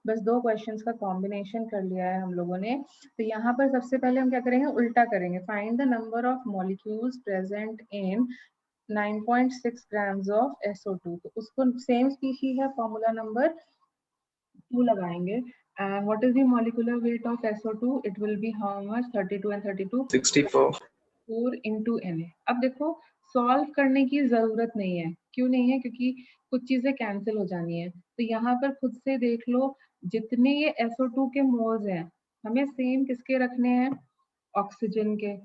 बस 2 क्वेश्चंस का कॉम्बिनेशन कर लिया है हम लोगों ने। तो यहाँ पर सबसे पहले हम क्या करेंगे, उल्टा करेंगे। Find the number of molecules present in 9.6 grams of SO2। तो उसको सेम स्पीशीज है, फॉर्मूला नंबर 2 लगाएंगे। And what is the molecular weight of SO2? It will be how much? 32 and 32 64 4 into Na। अब देखो सॉल्व करने की जरूरत नहीं है। क्यों नहीं है? क्योंकि कुछ चीजें कैंसिल हो जानी है। तो यहाँ पर खुद से देख लो, जितने ये SO2 के मोल्स हैं हमें सेम किसके रखने हैं? ऑक्सीजन के।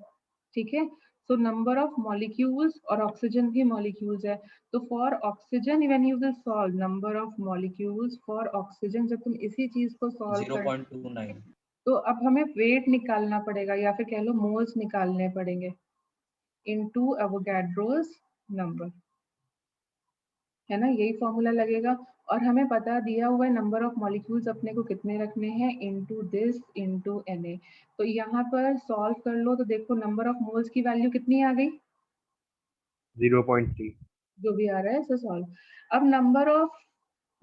ठीक है, सो नंबर ऑफ मॉलिक्यूल्स, और ऑक्सीजन भी मॉलिक्यूल्स है। तो for oxygen when you will solve number of molecules for oxygen, जब तुम इसी चीज को सॉल्व कर 0.29 तो अब हमें वेट निकालना पड़ेगा, या फिर कह लो मोल्स निकालने पड़ेंगे इनटू एवोगैड्रोस नंबर, है ना? यही फॉर्मूला लगेगा। और हमें पता दिया हुआ है नंबर ऑफ मॉलिक्यूल्स अपने को कितने रखने हैं, इनटू दिस इनटू Na। तो यहाँ पर सॉल्व कर लो तो देखो नंबर ऑफ मोल्स की वैल्यू कितनी आ गई? 0.3। जो भी आ रहा है इसे सॉल्व। अब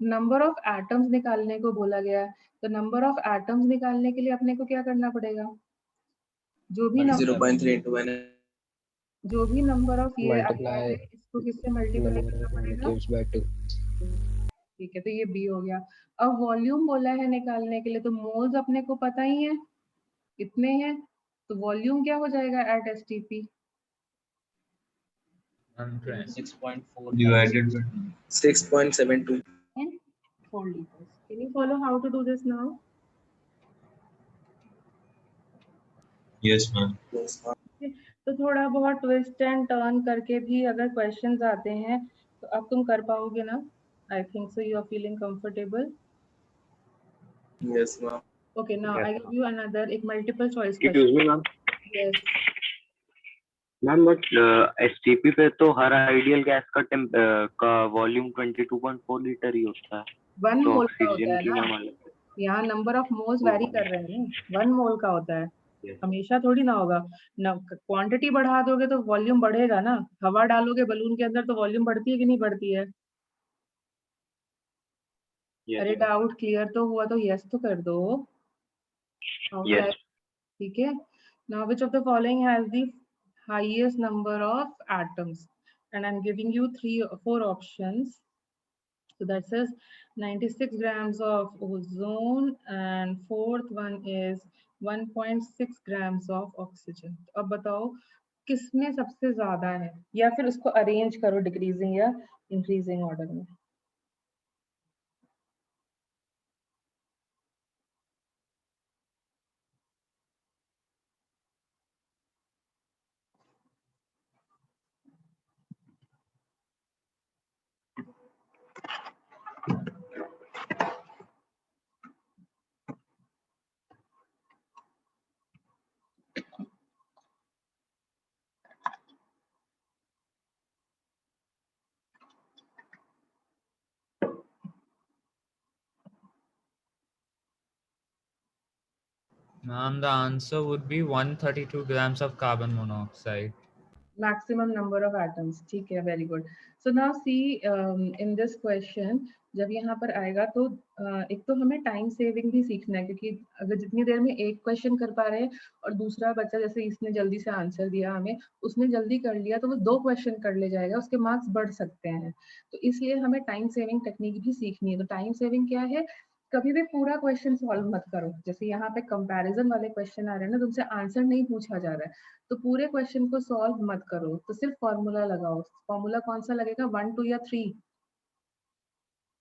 नंबर ऑफ एटम्स निकालने को बोला गया है। तो नंबर ऑफ एटम्स निकालने के लिए अपने को क्या करना पड़ेगा? जो भी नंबर 0.3 into n जो भी नंबर ऑफ ये आया मल्टीप्लाई है इसको किससे मल्टीप्लाई नंबर करना ऑफ पड़ेगा? Molecules by 2। ठीक है, तो ये बी हो गया। अब वॉल्यूम बोला है निकालने के लिए, तो मोल्स अपने को पता ही है कितने हैं। तो वॉल्यूम क्या हो जाएगा eight STP? 6.4 divided by 6.72 and 4 liters. Can you follow how to do this now? yes ma'am तो थोड़ा बहुत ट्विस्ट एंड टर्न करके भी अगर क्वेश्चंस आते हैं तो अब तुम कर पाओगे ना? I think so, you are feeling comfortable. yes ma'am okay, now I give you another एक multiple choice excuse me question. Ma'am. Yes ma'am but STP पे तो हर आइडियल गैस का वॉल्यूम 22.4 लीटर ही होता है। 1 तो मोल का होता ऑक्सीजन है की ना, मैम अलग। यहाँ नंबर ऑफ मोल्स वैरी कर रहे हैं ना। 1 मोल का होता है, Yes. हमेशा थोड़ी ना होगा ना। क्वांटिटी बढ़ा दोगे तो वॉल्यूम बढ़ेगा ना। हवा डालोगे बलून के अंदर तो वॉल्यूम बढ़ती है कि नहीं बढ़ती है? Yes, अरे yes. डाउट क्लियर तो हुआ तो यस तो कर दो। Yes. ठीक है, now which of the following has the highest number of atoms? And I'm giving you 4 options. So that says 96 grams of ozone, and fourth one is 1.6 grams of oxygen। अब बताओ किसमें सबसे ज्यादा है, या फिर उसको अरेंज करो डिक्रीजिंग या इंक्रीजिंग ऑर्डर में। Ma'am, the answer would be 132 grams of carbon monoxide. Maximum number of atoms, ठीक है, very good. So now see in this question, जब यहाँ पर आएगा तो एक तो हमें टाइम सेविंग भी सीखना है, क्योंकि अगर जितनी देर में एक क्वेश्चन कर पा रहे हैं और दूसरा बच्चा जैसे इसने जल्दी से आंसर दिया, हमें उसने जल्दी कर लिया तो वो 2 क्वेश्चन कर ले जाएगा, उसके मार्क्स बढ़ सकते हैं। तो इसलिए हमें टाइम सेविंग टेक्निक भी सीखनी है। तो टाइम सेविंग क्या है? कभी भी पूरा क्वेश्चन सॉल्व मत करो। जैसे यहाँ पे कंपैरिजन वाले क्वेश्चन आ रहे हैं ना, तुमसे आंसर नहीं पूछा जा रहा है, तो पूरे क्वेश्चन को सॉल्व मत करो, तो सिर्फ फॉर्मूला लगाओ। फॉर्मूला कौन सा लगेगा? 1 2 या 3?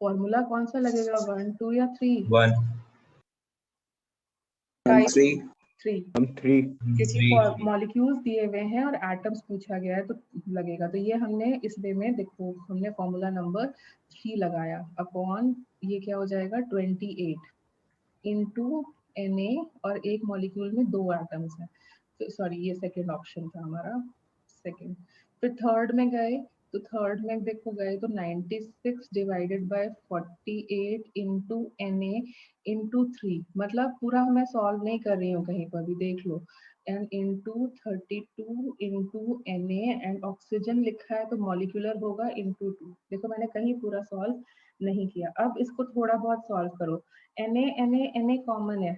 फॉर्मूला कौन सा लगेगा? 1 2 या 3? 1 5 3 3, 3। क्योंकि मॉलिक्यूल्स दिए हुए हैं और एटम्स पूछा गया है तो लगेगा। तो ये हमने इस वे में देखो, हमने फॉर्मूला नंबर 3 लगाया अपॉन ये क्या हो जाएगा 28 इनटू Na, और एक मॉलिक्यूल में 2 एटम्स हैं। तो सॉरी, ये सेकंड ऑप्शन था हमारा, सेकंड। फिर थर्ड में गए तो थर्ड में देखो गए तो 96 divided by 48 into Na into 3, मतलब पूरा मैं सॉल्व नहीं कर रही हूँ, कहीं पर भी देख लो। And into 32 into Na, and oxygen लिखा है तो मॉलिक्यूलर होगा इनटू 2। देखो मैंने कहीं पूरा सॉल्व नहीं किया। अब इसको थोड़ा बहुत सॉल्व करो। Na कॉमन है,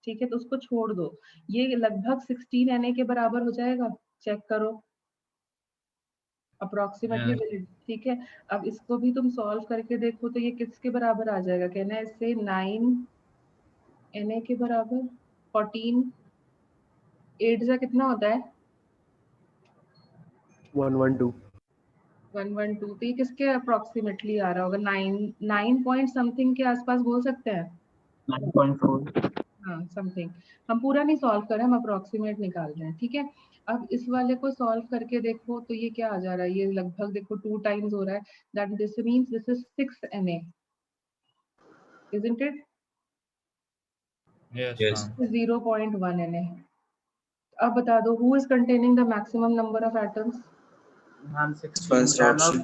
ठीक है, तो उसको छोड़ दो। ये लगभग 16 Na के बराबर हो जाएगा, चेक करो अप्रोक्सीमेटली, ठीक है। अब इसको भी तुम सॉल्व करके देखो तो ये किसके बराबर आ जाएगा, कहना है इससे 9 Na के बराबर, 14, 8 से कितना होता है 112। 112, तो ये किसके अप्रोक्सीमेटली आ रहा होगा, 9 पॉइंट समथिंग के आसपास बोल सकते हैं। 9.4। हाँ समथिंग। हम पूरा नहीं सॉल्व कर रहे हैं, हम अप्रोक्सीमेट निकाल रहे हैं, ठीक है। अब इस वाले को सॉल्व करके देखो तो ये क्या आ जा रहा है, ये लगभग देखो 2 टाइम्स हो रहा है, that this means this is 6 Na, isn't it? Yes. 0.1 Na। अब बता दो who is containing the maximum number of atoms? Ma'am 16 First option.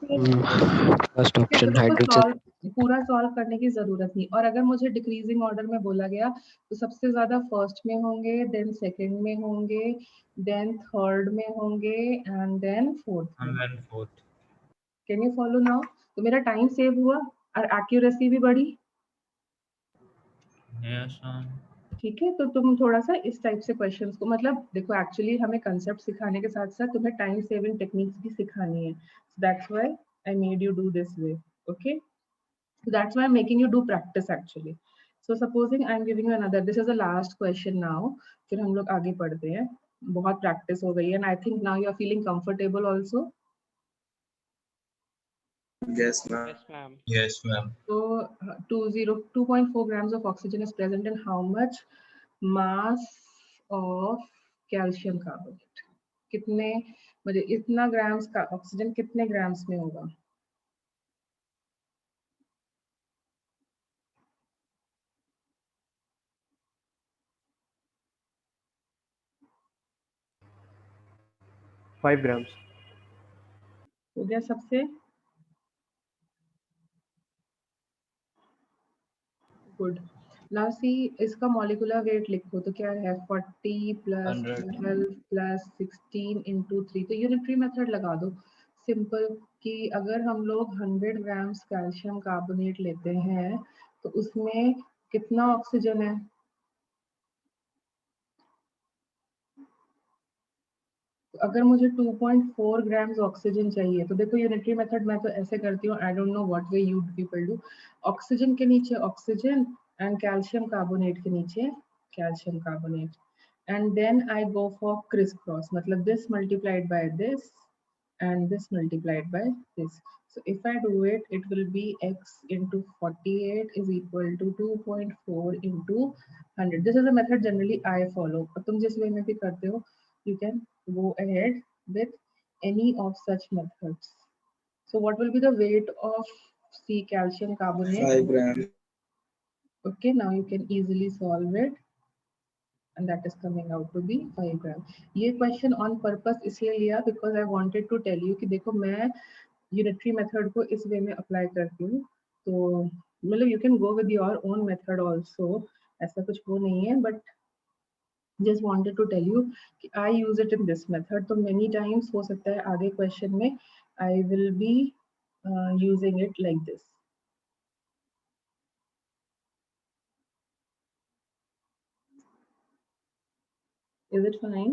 First तो ऑप्शन देखो हाइड्रोजन। पूरा सॉल्व करने की जरूरत नहीं, और अगर मुझे डिक्रीजिंग ऑर्डर में बोला गया तो सबसे ज्यादा फर्स्ट में होंगे, देन सेकंड में होंगे, देन थर्ड में होंगे, एंड देन फोर्थ में। Can you follow now? तो मेरा टाइम सेव हुआ और एक्यूरेसी भी बढ़ी, ठीक है। तो तुम थोड़ा सा इस टाइप से क्वेश्चंस को, मतलब देखो एक्चुअली हमें कंसेप्ट सिखाने के साथ साथ तुम्हें टाइम सेविंग टेक्निक्स भी सिखानी है, that's why I made you do this way, okay. So that's why I'm making you do practice actually. So supposing I'm giving you another, this is the last question now. फिर हम लोग आगे पढ़ते हैं, बहुत practice हो गई है, and I think now you are feeling comfortable also. Yes, ma'am. Yes, ma'am. So 2.4 grams of oxygen is present in how much mass of calcium carbonate? कितने, मतलब इतना ग्राम्स का ऑक्सीजन कितने ग्राम्स में होगा? Five grams. हो गया सबसे? गुड। नाउ सी, इसका मॉलिक्यूलर वेट लिखो तो क्या है, 40 प्लस 12 प्लस 16 इंटू 3, तो यूनिटरी मेथड लगा दो सिंपल, कि अगर हम लोग 100 ग्राम्स कैल्शियम कार्बोनेट लेते हैं तो उसमें कितना ऑक्सीजन है? तो अगर मुझे 2.4 ग्राम्स ऑक्सीजन चाहिए तो देखो यूनिटरी मेथड मैं तो ऐसे करती हूँ, I don't know what way you people do, oxygen के नीचे ऑक्सीजन एंड कैल्शियम कार्बोनेट के नीचे calcium carbonate, and then I go for crisscross, मतलब this multiplied by this and this multiplied by this. So if I do it, it will be x into 48 is equal to 2.4 into 100. This is a method generally I follow. और तुम जिस way में भी करते हो, you can go ahead with any of such methods. So what will be the weight of C calcium carbonate? 5 grams. Okay, now you can easily solve it. And that is coming out to be 5 gram. ये question on purpose इसलिए लिया because I wanted to tell you कि देखो मैं unitary method को इस way में apply करती हूँ, तो मतलब you can go with your own method also, ऐसा कुछ वो नहीं है, but just wanted to tell you कि I use it in this method, तो many times हो सकता है आगे question में I will be using it like this. Is it fine?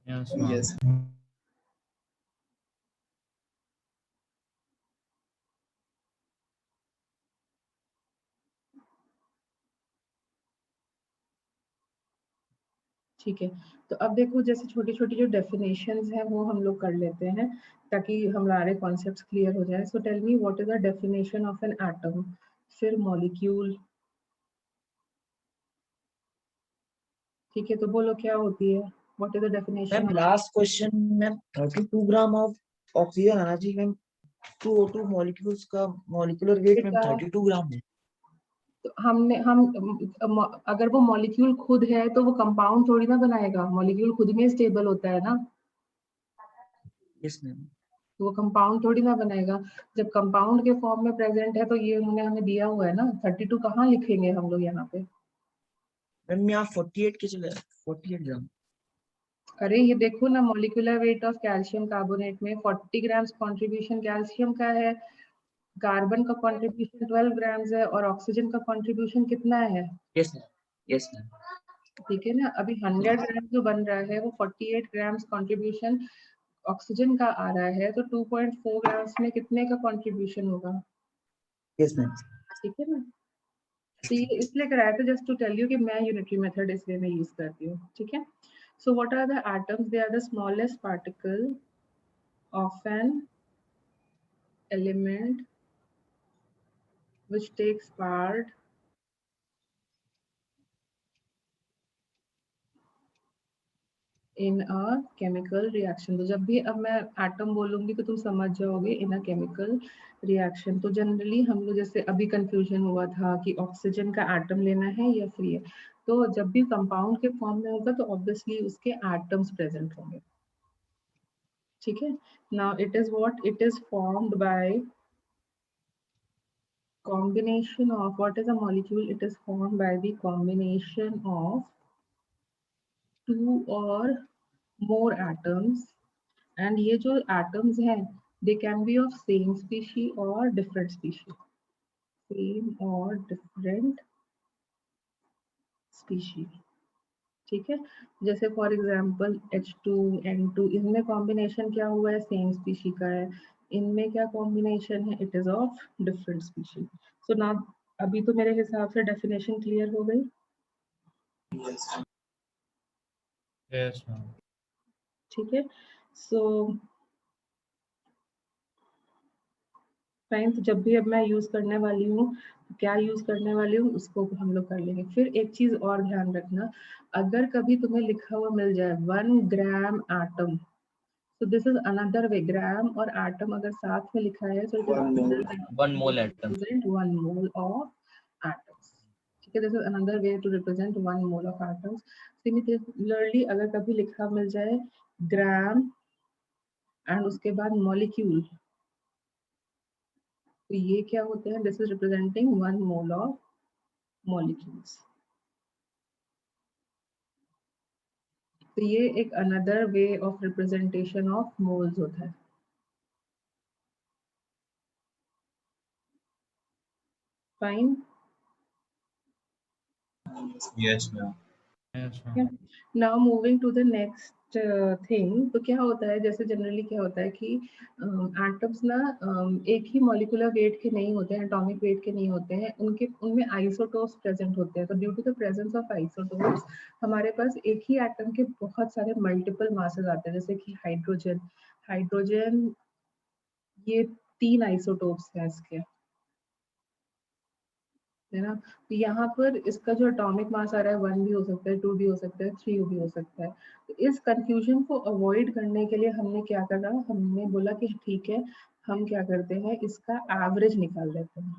Yes, Yes. ठीक है, तो अब देखो जैसे छोटी छोटी जो डेफिनेशंस हैं वो हम लोग कर लेते हैं ताकि हमारे कॉन्सेप्ट्स क्लियर हो जाए। So tell me what is the definition of an atom, फिर मॉलिक्यूल, ठीक है, तो बोलो क्या होती है, what is the definition? Ma'am last question ma'am 32 gram of oxygen आना चाहिए मैम, 2 O2 मॉलिक्यूल्स का मॉलिक्यूलर वेट मैम 32 ग्राम है। तो हम अगर वो मॉलिक्यूल खुद है तो वो कंपाउंड थोड़ी ना बनाएगा, मॉलिक्यूल खुद में स्टेबल होता है ना, यस मैम। तो वो कंपाउंड थोड़ी ना बनाएगा। जब कंपाउंड के फॉर्म में प्रेजेंट है तो ये उन्होंने हमें दिया हुआ है ना, 32 कहाँ लिखेंगे हम लोग यहाँ पे? मैम यहाँ 48 के चले 48 ग्राम। अरे ये देखो ना, molecular weight of calcium carbonate में 40 ग्राम्स कंट्रीब्यूशन कैल्शियम का है, कार्बन का कंट्रीब्यूशन 12 ग्राम्स है और ऑक्सीजन का कंट्रीब्यूशन कितना है? Yes, ma'am. Yes, ma'am. ठीक है ना, अभी 100 ग्राम जो बन रहा है वो 48 ग्राम्स कंट्रीब्यूशन ऑक्सीजन का आ रहा है, तो 2.4 ग्राम्स में कितने का कंट्रीब्यूशन होगा? Yes, ma'am. ठीक है ना, तो ये इसलिए कराया था जस्ट टू टेल यू कि मैं यूनिटरी मेथड इसलिए मैं यूज करती हूँ. ठीक है, so what are the atoms? They are the smallest particle of an element which takes part in a chemical reaction. तो जब भी अब मैं एटम बोलूंगी तो तुम समझ जाओगे इन अ केमिकल रिएक्शन. तो जनरली हम लोग जैसे अभी कंफ्यूजन हुआ था कि ऑक्सीजन का एटम लेना है या फ्री है, तो जब भी कंपाउंड के फॉर्म में होगा तो ऑब्वियसली उसके एटम्स प्रेजेंट होंगे. ठीक है, now it is what it is formed by combination of, what is a molecule? It is formed by the combination of two or more atoms, and ये जो atoms हैं they can be of same species or different species. Same or different species. ठीक है, जैसे for example H2 N2, इनमें combination क्या हुआ है? सेम स्पीशी का है. इनमें क्या कॉम्बिनेशन है? It is of different species. So ना अभी तो मेरे हिसाब से डेफिनेशन क्लियर हो गई. Yes, ma'am. ठीक है, सो फाइन. तो जब भी अब मैं यूज करने वाली हूँ, क्या यूज करने वाली हूँ उसको हम लोग कर लेंगे. फिर एक चीज और ध्यान रखना, अगर कभी तुम्हें लिखा हुआ मिल जाए 1 gram atom, so this is another way. ग्राम और एटम अगर साथ में लिखा है so it is another way 1 mole to atom. represent 1 mole of atoms. ठीक है, this is another way to represent 1 mole of atoms. Similarly अगर कभी लिखा मिल जाए ग्राम एंड उसके बाद मॉलिक्यूल, तो ये क्या होते हैं? This is representing 1 mole of molecules. तो ये एक another way of representation of moles होता है. Fine. Yes, ma'am. Yes, ma'am. Now moving to the next thing. तो क्या होता है, जैसे जनरली क्या होता है कि एटम्स ना एक ही मॉलिक्यूलर वेट के नहीं होते हैं, एटॉमिक वेट के नहीं होते हैं, उनके उनमें आइसोटोप्स प्रेजेंट होते हैं. तो due to the presence of isotopes हमारे पास एक ही एटम के बहुत सारे मल्टीपल मासेस आते हैं. जैसे कि हाइड्रोजन, हाइड्रोजन ये 3 आइसोटोप्स हैं इसके, है ना. तो यहाँ पर इसका जो एटॉमिक मास आ रहा है 1 भी हो सकता है, 2 भी हो सकता है, 3 भी हो सकता है. तो इस कंफ्यूजन को अवॉइड करने के लिए हमने क्या करा, हमने बोला कि ठीक है हम क्या करते हैं, इसका एवरेज निकाल देते हैं.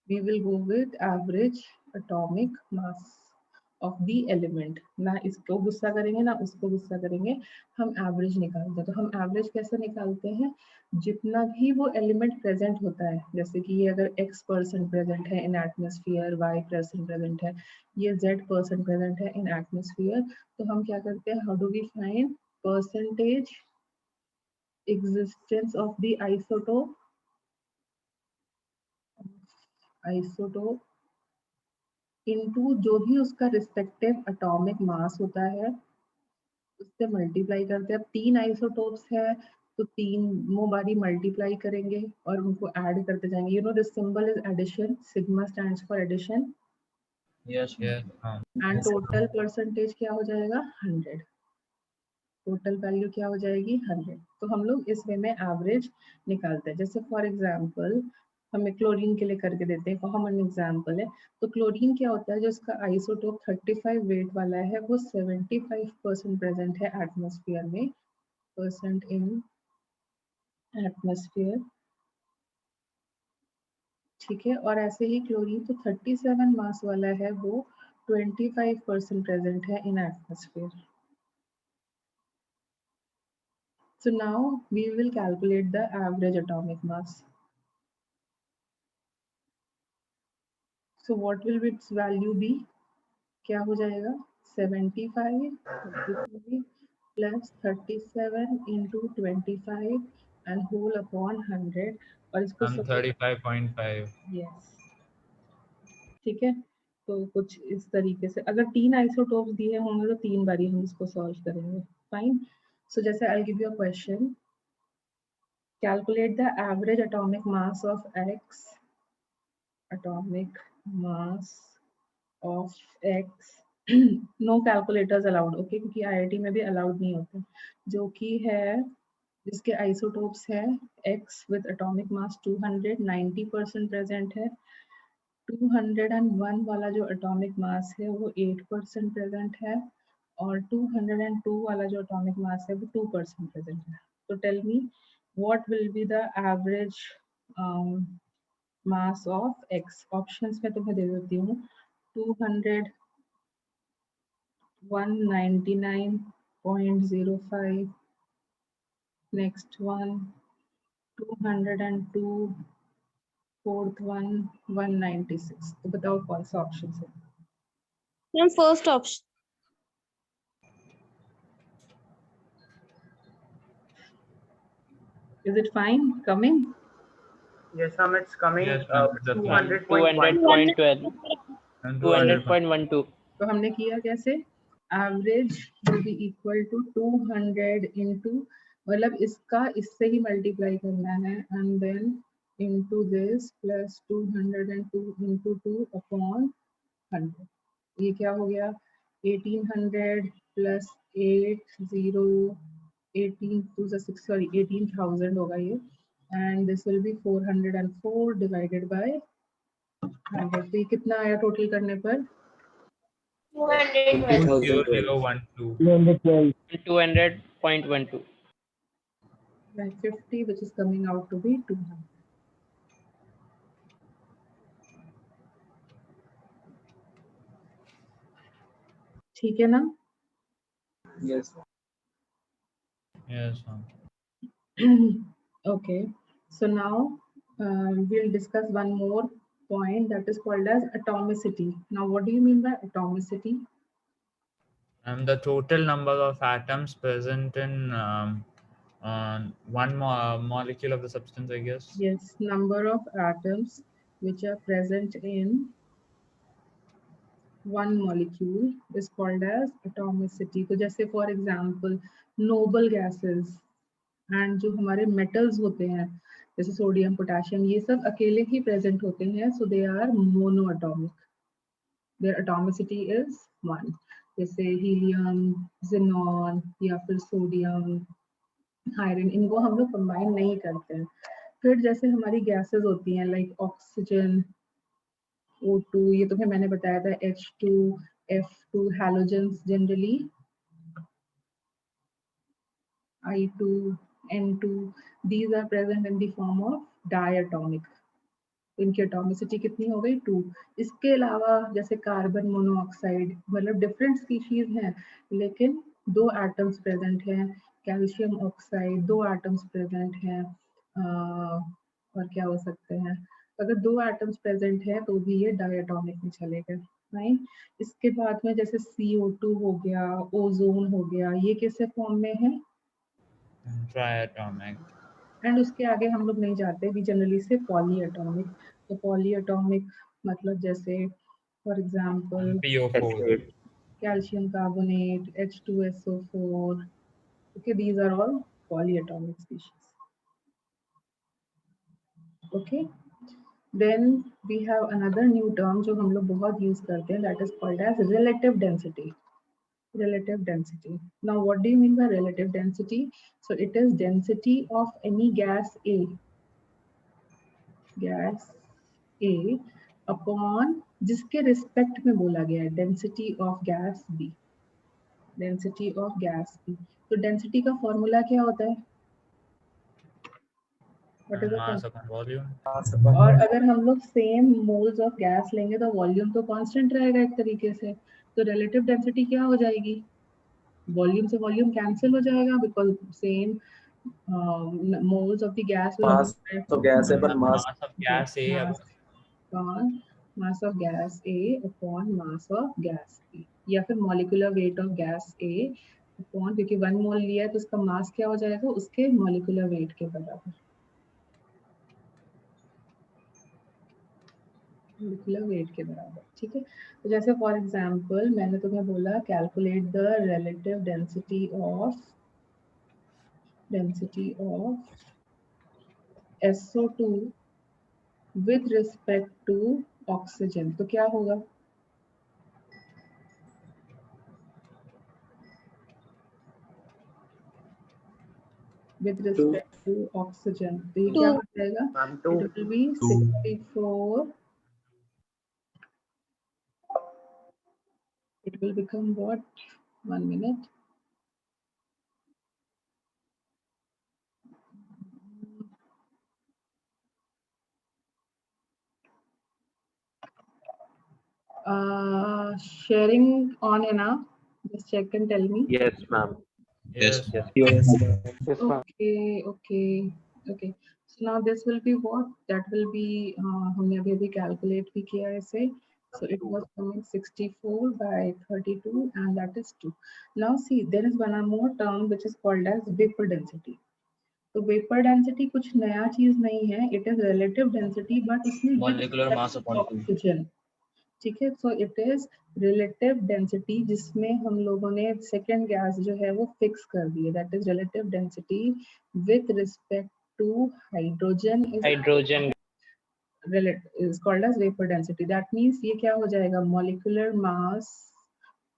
We will go with average atomic mass of the element. ना इसको गुस्सा करेंगे ना उसको गुस्सा करेंगे, हम एवरेज निकालते हैं. तो हम एवरेज कैसे निकालते हैं? जितना भी वो एलिमेंट प्रेजेंट होता है, जैसे कि ये अगर x% प्रेजेंट है इन एटमॉस्फेयर, y% प्रेजेंट है, ये z% प्रेजेंट है इन एटमॉस्फेयर, तो हम क्या करते हैं, how do we find percentage existence of the isotope into जो भी उसका रिस्पेक्टिव एटॉमिक मास होता है उससे मल्टीप्लाई करते हैं. अब 3 आइसोटोप्स है तो 3 बारी मल्टीप्लाई करेंगे और उनको ऐड करते जाएंगे. You know this symbol is addition. Sigma stands for addition. Yes, Yes, ma'am. And total percentage क्या हो जाएगा? 100. टोटल वैल्यू क्या हो जाएगी? 100. तो हम लोग इस वे में एवरेज निकालते हैं. जैसे फॉर एग्जांपल हमें क्लोरीन के लिए करके देते हैं, कॉमन एग्जांपल है. तो क्लोरीन क्या होता है, जो इसका आइसोटोप 35 वेट वाला है वो 75% प्रेजेंट है एटमॉस्फेयर में, परसेंट इन एटमॉस्फेयर. ठीक है, और ऐसे ही क्लोरीन तो 37 मास वाला है, वो 25% प्रेजेंट है इन atmosphere. So now we will calculate the average atomic mass. So what will its value be? क्या हो जाएगा? 75 plus 37 into 25 and whole upon 100. और इसको 35.5. यस, ठीक है। तो कुछ इस तरीके से अगर 3 आइसोटोप्स दिए होंगे तो 3 बारी हम इसको सॉल्व करेंगे। फाइन। सो जैसे आई give you a question, calculate the average atomic mass of X, atomic mass of X, no calculators allowed, okay, क्योंकि IIT में भी allowed नहीं होते, जो कि है जिसके आइसोटोप्स है X with atomic mass 200, 90% present है। 201 वाला जो atomic mass है वो 8% प्रेजेंट है, और 202 वाला जो atomic mass है वो 2% प्रेजेंट है। तो tell me what will be the average mass of X? Options में तुम्हें दे देती हूँ, 200, 199.05, next one 202, fourth one 196। तो बताओ कौन सा ऑप्शन है? Ma'am first option. Is it fine coming? Yes, ma'am, it's coming. Yes, ma'am, it's 200.12. 200.12. तो हमने किया कैसे? Average will be equal to 200 into, मतलब इसका इससे ही मल्टीप्लाई करना है, and then into this plus 202 into 2 upon 100। ये क्या हो गया? 1800 प्लस 18,000 होगा ये, and this will be 404 divided by 100। तो ये कितना आया टोटल करने पर? 200.12. 200.12. By 50, which is coming out to be 200. ठीक है ना? Yes. Yes, ma'am. Okay, so now we'll discuss one more point that is called as atomicity. Now, what do you mean by atomicity? And the total number of atoms present in one molecule of the substance, I guess. Yes, number of atoms which are present in one molecule is called as atomicity. तो जैसे for example noble gases and जो हमारे metals होते हैं जैसे sodium, potassium, ये सब अकेले ही present होते हैं, so they are monoatomic. Their atomicity is 1. जैसे हीलियम, xenon या फिर सोडियम, आयरन, इनको हम लोग कंबाइन नहीं करते हैं। फिर जैसे हमारी गैसेस होती हैं लाइक ऑक्सीजन, O2, ये तुम्हें मैंने बताया था, H2, F2, halogens generally I2, N2, these are present in the form of diatomic. इनकी एटॉमिसिटी कितनी हो गई? 2। इसके अलावा जैसे कार्बन मोनोऑक्साइड, मतलब डिफरेंट स्पीशीज हैं लेकिन 2 एटम्स प्रेजेंट हैं। कैल्शियम ऑक्साइड 2 एटम्स प्रेजेंट हैं। और क्या हो सकते हैं? अगर 2 एटम्स प्रेजेंट हैं तो भी ये डायटोमिक में चलेगा। राइट। इसके बाद में जैसे CO2 हो गया, ओजोन हो गया, ये किस फॉर्म में है? Triatomic. एंड उसके आगे हम लोग नहीं जाते, भी जनरली से पॉलीएटॉमिक। तो पॉलीएटॉमिक मतलब जैसे for example PO4. Calcium carbonate, H2SO4, okay, these are all polyatomic species. Okay, then we have another new term जो हम लोग बहुत यूज करते हैं, that is called as relative density. Relative density. Now, what do you mean by relative density? So it is density of any gas A, upon जिसके respect में बोला गया है density of gas B. Density of gas B. तो density का formula क्या होता है? Mass upon volume. और अगर हम लोग सेम मोल्स ऑफ गैस लेंगे तो वॉल्यूम तो कांस्टेंट रहेगा एक तरीके से। तो रिलेटिव डेंसिटी क्या हो जाएगी? वॉल्यूम से वॉल्यूम कैंसिल हो जाएगा because same moles of the gas will Mass of gas upon mass. Mass of gas A. mass of gas A upon mass of gas B, या फिर molecular weight of gas A upon, क्योंकि 1 मोल लिया है तो उसका मास क्या हो जाएगा? उसके molecular weight के बराबर। मोलिकुलर वेट के बराबर, ठीक है। तो जैसे फॉर एग्जांपल मैंने तुम्हें बोला calculate the relative density of SO2 with respect to oxygen, तो क्या होगा? with respect to oxygen, तो ये क्या हो जाएगा? It will be 64. It will become what? 1 minute. Sharing on है ना? Just check and tell me. Yes, ma'am. Yes. Yes. Okay. So now this will be what? That will be हमने अभी calculate भी किया इसे. So it was coming 64 by 32 and that is 2. Now see, there is one more term which is called as vapor density. तो vapour density कुछ नया चीज नहीं है, it is relative density but इसमें Molecular mass upon 2. ऑक्सीजन, ठीक है। So it is relative density जिसमें हम लोगों ने सेकेंड गैस जो है वो फिक्स कर दी है, that is relative density with respect to hydrogen is called as vapor density. That means ये क्या हो जाएगा? molecular mass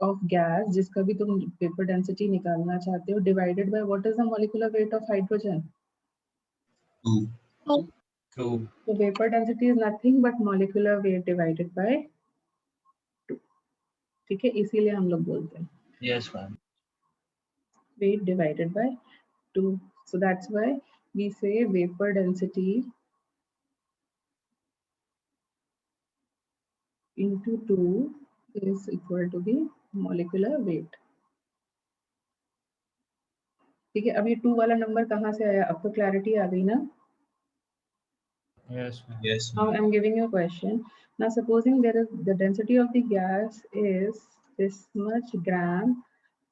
of gas जिसका भी तुम vapor density निकालना चाहते हो divided by what is the molecular weight of hydrogen? 2. So vapor density is nothing but molecular weight divided by 2. ठीक है, इसीलिए हम लोग बोलते हैं Yes, ma'am. weight divided by 2. So that's why we say vapor density into 2 is equal to the molecular weight. ठीक है, अब ये 2 वाला नंबर कहाँ से आया? अब तो क्लैरिटी आ गई ना? Yes, ma'am. Yes, Now ma'am. I'm giving you a question. Now supposing there is the density of the gas is this much gram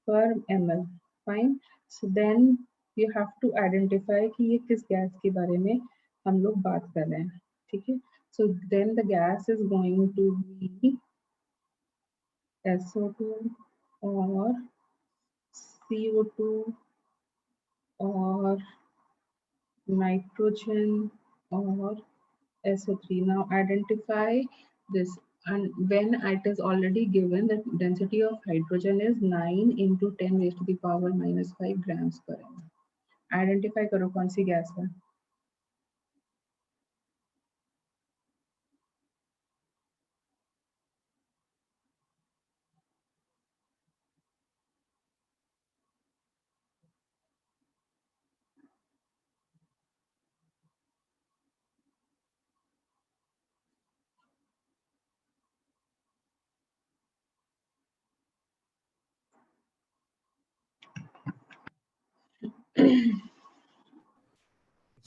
per ml. Fine. So then you have to identify कि ये किस gas के बारे में हम लोग बात कर रहे हैं, ठीक है? So then the gas is going to be SO2 or CO2 or nitrogen or SO3. Now identify this, and when it is already given that density of hydrogen is 9 into 10 raised to the power minus 5 grams per ml. Identify करो कौन सी gas है?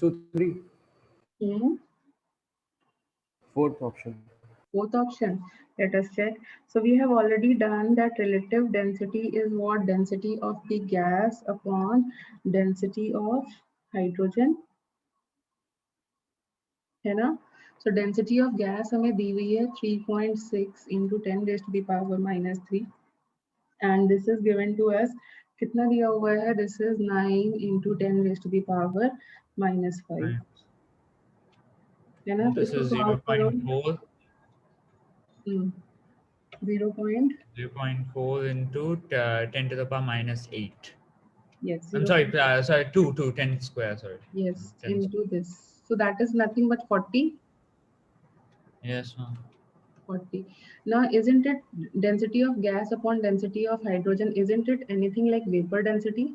So 3. Fourth option. Fourth option, let us check. So we have already done that relative density is what? Density of the gas upon density of hydrogen, है ना? So density of gas हमें दी हुई है 3.6 into 10 raised to the power minus 3 and this is given to us, कितना दिया हुआ है? This is 9 into 10 raised to the power minus 5, है ना? तो This इसको is solve करो। 0.4. 0.4 into 10 to the power minus 8. Yes. I'm sorry, 2, 10 square, sorry. Yes, 10 into this. So that is nothing but 40. Yes, ma'am. 40. Now, isn't it density of gas upon density of hydrogen? Isn't it anything like vapor density?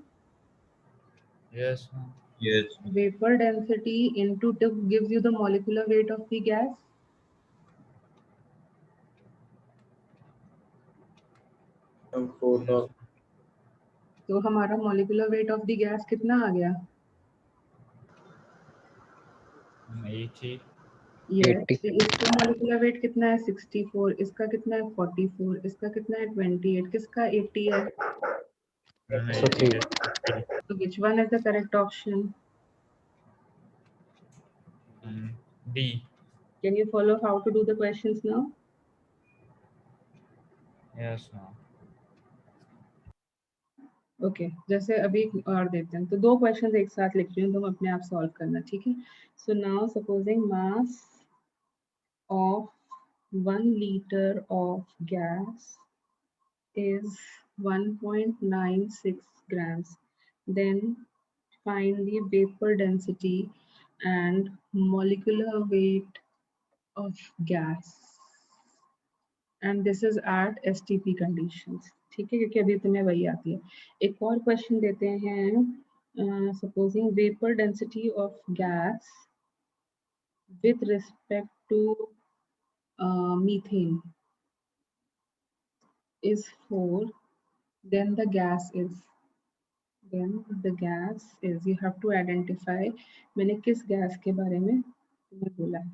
Yes, ma'am. Yes. Vapor density into 2 gives you the molecular weight of the gas. तो हमारा molecular weight of the gas कितना आ गया? 80. Yes. तो इसका molecular weight कितना है? 64. इसका कितना है? 44. इसका कितना है? 28. किसका 80 है? So 3. So which one is the correct option? D. Can you follow how to do the questions now? Yes, ma'am. Okay जैसे अभी और देते हैं तो 2 क्वेश्चंस एक साथ लिख रही हूँ, तुम अपने आप सॉल्व करना, ठीक है? So now supposing mass of 1 liter of gas is 1.96 grams. Then find the vapor density and molecular weight of gas. And this is at STP conditions. ठीक है, क्योंकि अभी तुम्हें वही आती है. एक और क्वेश्चन देते हैं, supposing vapour density of gas with respect to methane is 4, then the gas is you have to identify. मैंने किस गैस के बारे में तुम्हें बोला है?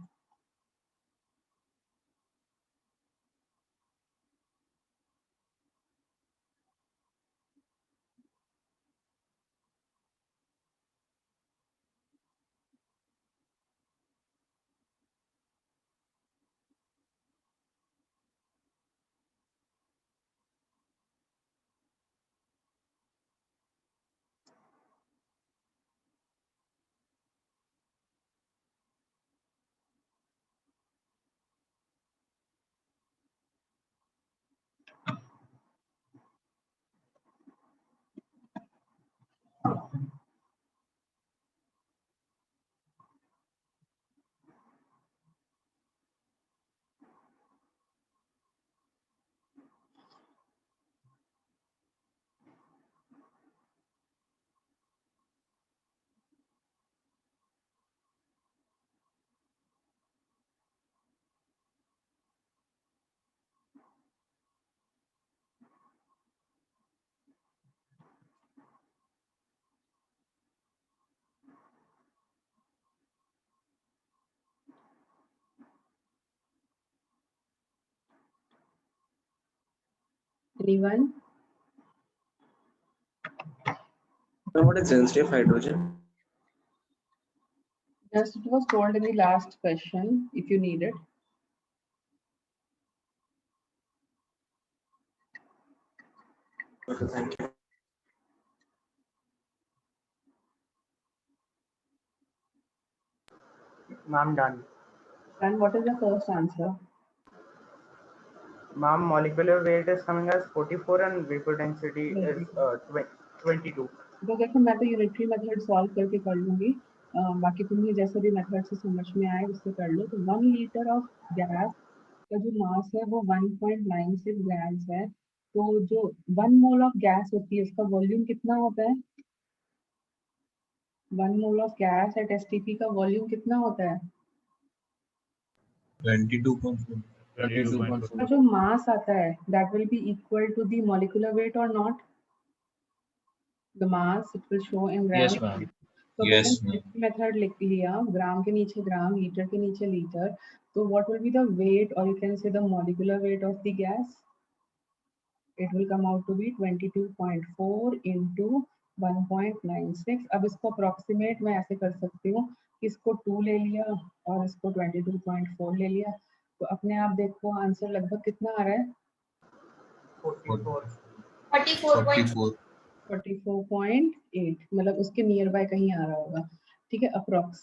Anyone? What is density of hydrogen? Just it was told in the last question if you need it. Okay, thank you. Ma'am, done. And what is the first answer? Ma'am, molecular weight is coming as 44 and vapor density is 22. तो देखो मैं तो unitary method solve करके कर लूंगी, बाकी तुम्हें जैसे भी मेथड से समझ में आए उससे कर लो. तो 1 लीटर ऑफ गैस का जो मास है वो 1.96 ग्राम्स है. तो जो 1 मोल ऑफ गैस होती है उसका वॉल्यूम कितना होता है? 1 mole of gas at STP का वॉल्यूम कितना होता है? 22.4. तो जो मास आता है that will be equal to the molecular weight or not? The mass it will show in grams. Yes, ma'am. तो Yes, मैंने मेथड लिख लिया, ग्राम के नीचे ग्राम, लीटर के नीचे लीटर. तो what will be the weight or you can say the molecular weight of the gas? It will come out to be 22.4 into 1.96. अब इसको अप्रोक्सीमेट मैं ऐसे कर सकती हूँ कि इसको 2 ले लिया और इसको 22.4 ले लिया. तो अपने आप देखो आंसर लगभग कितना आ रहा है? 44. 44.8, मतलब उसके नियर बाय कहीं आ रहा होगा, ठीक है, approx.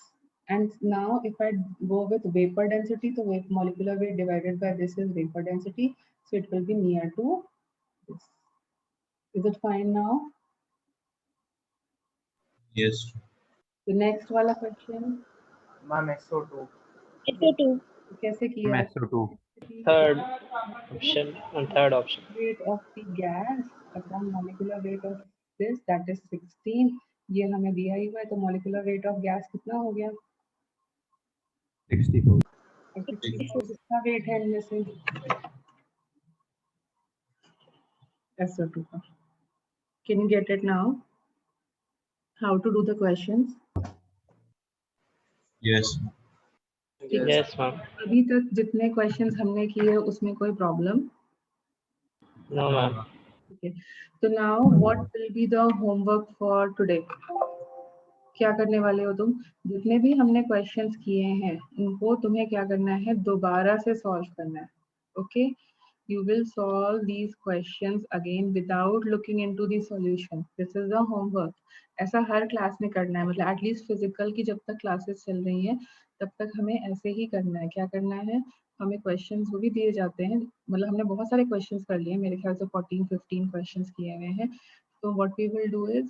And now if I go with vapor density, तो molecular weight divided by this is vapor density, so it will be near to this. Is it fine now? Yes. The next वाला question Ma'am, SO2. SO2. कैसे किया? SO2. Third option. Weight of the gas upon molecular weight of this, that is 16. ये हमें दिया ही हुआ है, तो molecular weight of gas कितना हो गया? 64. 64 कितना weight है इनमें से? SO2 का. Can you get it now? How to do the questions? Yes. Yes, ma'am. अभी तक जितने क्वेश्चंस हमने किए उसमें कोई problem? No, ma'am. Okay. So now what will be the homework for today? क्या करने वाले हो तुम, जितने भी हमने क्वेश्चंस किए हैं उनको तुम्हें क्या करना है, दोबारा से सॉल्व करना है. Okay, you will solve these questions again without looking into the solution. This is the homework. ऐसा हर क्लास में करना है, मतलब एटलीस्ट फिजिकल की जब तक क्लासेस चल रही हैं तब तक हमें ऐसे ही करना है. क्या करना है, हमें क्वेश्चंस वो भी दिए जाते हैं, मतलब हमने बहुत सारे क्वेश्चंस कर लिए, मेरे ख्याल से 14-15 क्वेश्चंस किए हुए हैं. तो what we will do is